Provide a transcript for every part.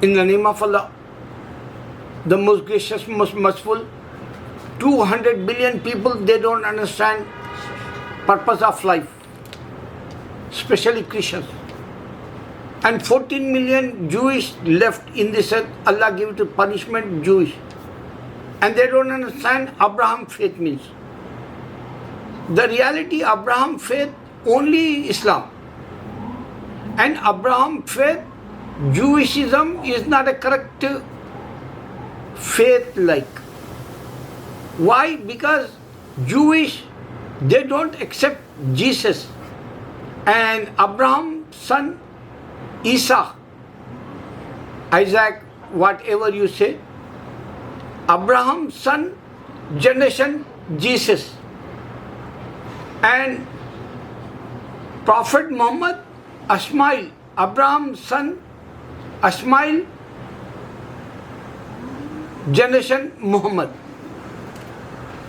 In the name of Allah, the most gracious, most merciful. 200 billion people, they don't understand purpose of life, especially Christians. And 14 million Jewish left in this earth. Allah give to punishment Jewish. And they don't understand Abraham faith means. The reality, Abraham faith only Islam. And Abraham faith, Jewishism is not a correct faith like. Why? Because Jewish, they don't accept Jesus. And Abraham's son, Isaac, Isaac, whatever you say, Abraham's son, generation, Jesus. And Prophet Muhammad, Ismail, Abraham's son, Ismail, generation, Muhammad.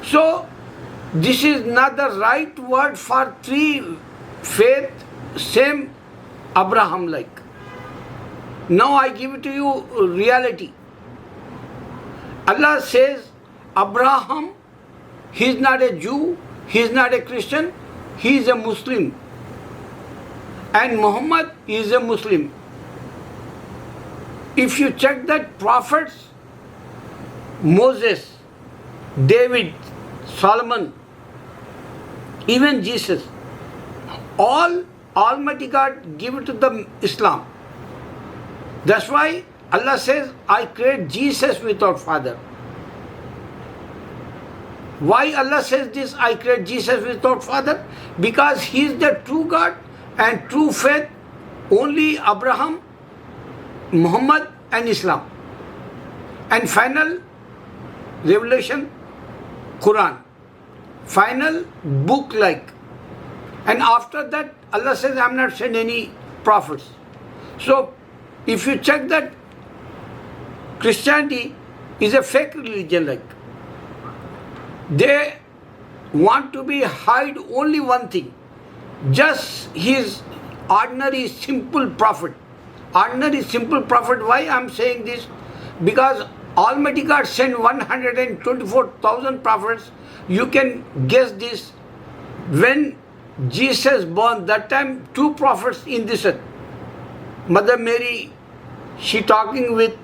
So, this is not the right word for three faith, same Abraham like. Now I give it to you reality. Allah says, Abraham, he is not a Jew, he is not a Christian, he is a Muslim. And Muhammad is a Muslim. If you check that prophets, Moses, David, Solomon, even Jesus, all Almighty God give it to them Islam. That's why Allah says, I create Jesus without father. Why Allah says this, I create Jesus without father? Because He is the true God and true faith, only Abraham, Muhammad and Islam. And final revelation, Quran. Final book like. And after that, Allah says, I am not sent any prophets. So, if you check that, Christianity is a fake religion like. They want to be hide only one thing. Just his ordinary simple prophet. Ordinary simple prophet. Why I am saying this? Because Almighty God sent 124,000 prophets. You can guess this. When Jesus born, that time 2 prophets in this earth. Mother Mary, she talking with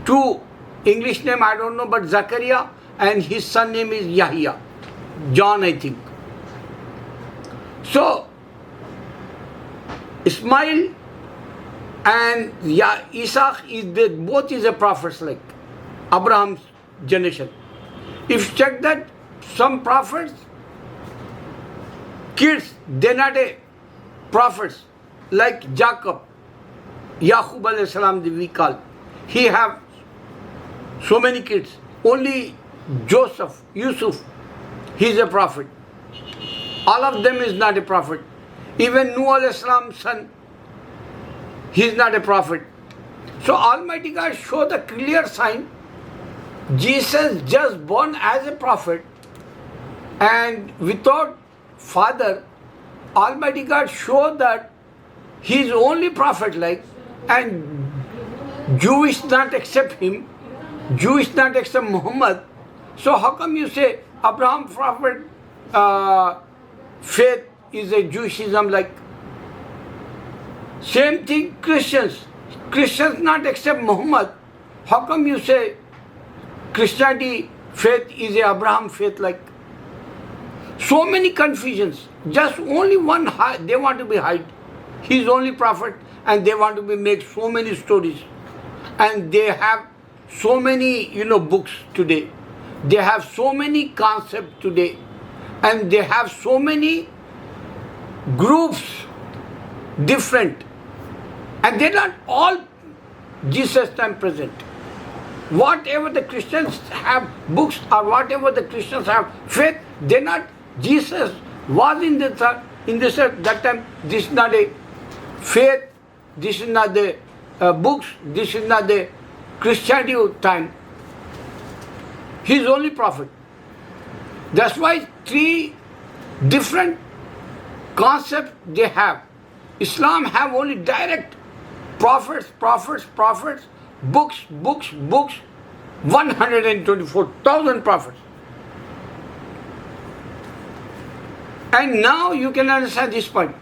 2 English name, I don't know, but Zachariah, and his son name is Yahya. John, I think. So, Ismail and Isaac, both is a prophets like Abraham's generation. If you check that, some prophets, kids, they're not a prophets, like Jacob, Yaqub alayhi salam, we call. He have so many kids. Only Joseph, Yusuf, he is a prophet. All of them is not a prophet. Even Nuh alayhi salam's son, he is not a prophet. So Almighty God show the clear sign. Jesus just born as a prophet, and without father, Almighty God show that he is only prophet like, and Jewish not accept him, Jewish not accept Muhammad. So how come you say Abraham prophet faith is a Jewishism like? Same thing Christians not accept Muhammad. How come you say Christianity faith is a Abraham faith like? So many confusions. Just only one they want to be hide. He is only prophet, and they want to be make so many stories. And they have so many, books today. They have so many concepts today. And they have so many groups, different. And they're not all Jesus time present. Whatever the Christians have books, or whatever the Christians have faith, they're not. Jesus was in this earth that time. This is not a faith, this is not the books, this is not the Christianity time. He is only prophet. That's why 3 different concepts they have. Islam have only direct prophets, books, 124,000 prophets. And now you can understand this point.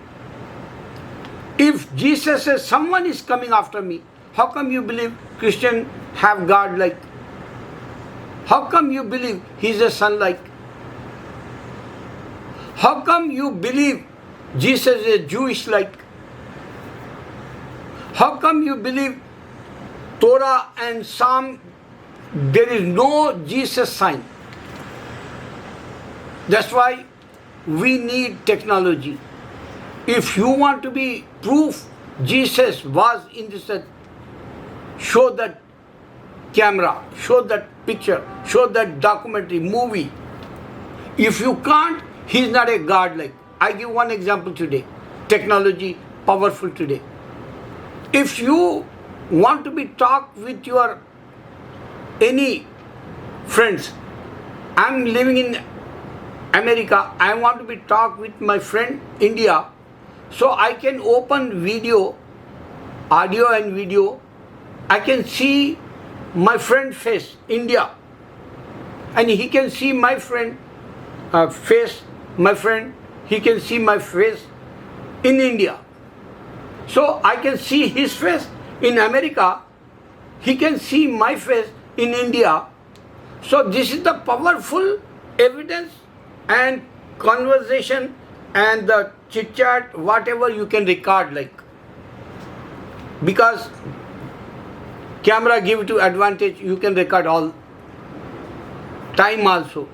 If Jesus says someone is coming after me, how come you believe Christian have God like? How come you believe He's a son like? How come you believe Jesus is a Jewish like? How come you believe Torah and Psalm there is no Jesus sign? That's why we need technology. If you want to be proof Jesus was in this earth, show that camera, show that picture, show that documentary, movie. If you can't, He's not a God like. I give one example today. Technology powerful today. If you want to be talk with your any friends, I'm living in America, I want to be talk with my friend India, so I can open video, audio and video. I can see my friend face, India, and he can see my friend face, my friend, he can see my face in India. So I can see his face in America, he can see my face in India. So this is the powerful evidence and conversation and the chit chat, whatever you can record like. Because camera give you advantage, you can record all time also.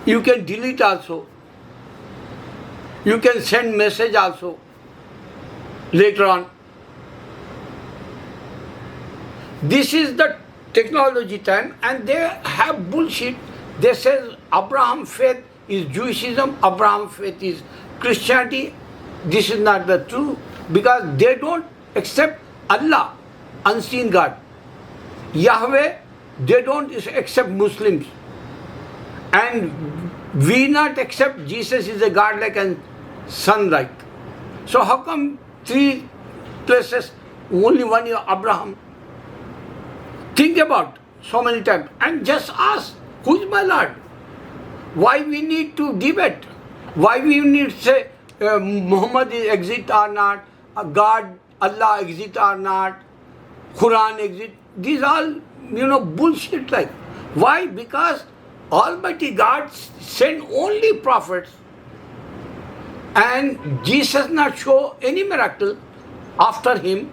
You can delete also. You can send message also later on. This is the technology time, and they have bullshit. They say Abraham faith is Jewishism, Abraham faith is Christianity. This is not the truth, because they don't accept Allah, unseen God. Yahweh, they don't accept Muslims. And we not accept Jesus is a God like and son like. So how come three places, only one is Abraham? Think about so many times and just ask, who is my Lord? Why we need to debate? Why we need to say Muhammad exist or not, God, Allah exist or not, Quran exist? These all, bullshit like. Why? Because Almighty God sent only prophets, and Jesus not show any miracle after him.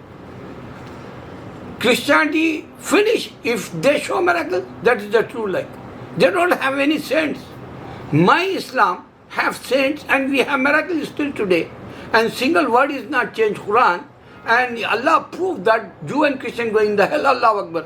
Christianity finish. If they show miracle, that is the true life. They don't have any saints. My Islam have saints, and we have miracles still today. And single word is not changed Quran. And Allah proved that Jew and Christian go in the hell. Allahu Akbar.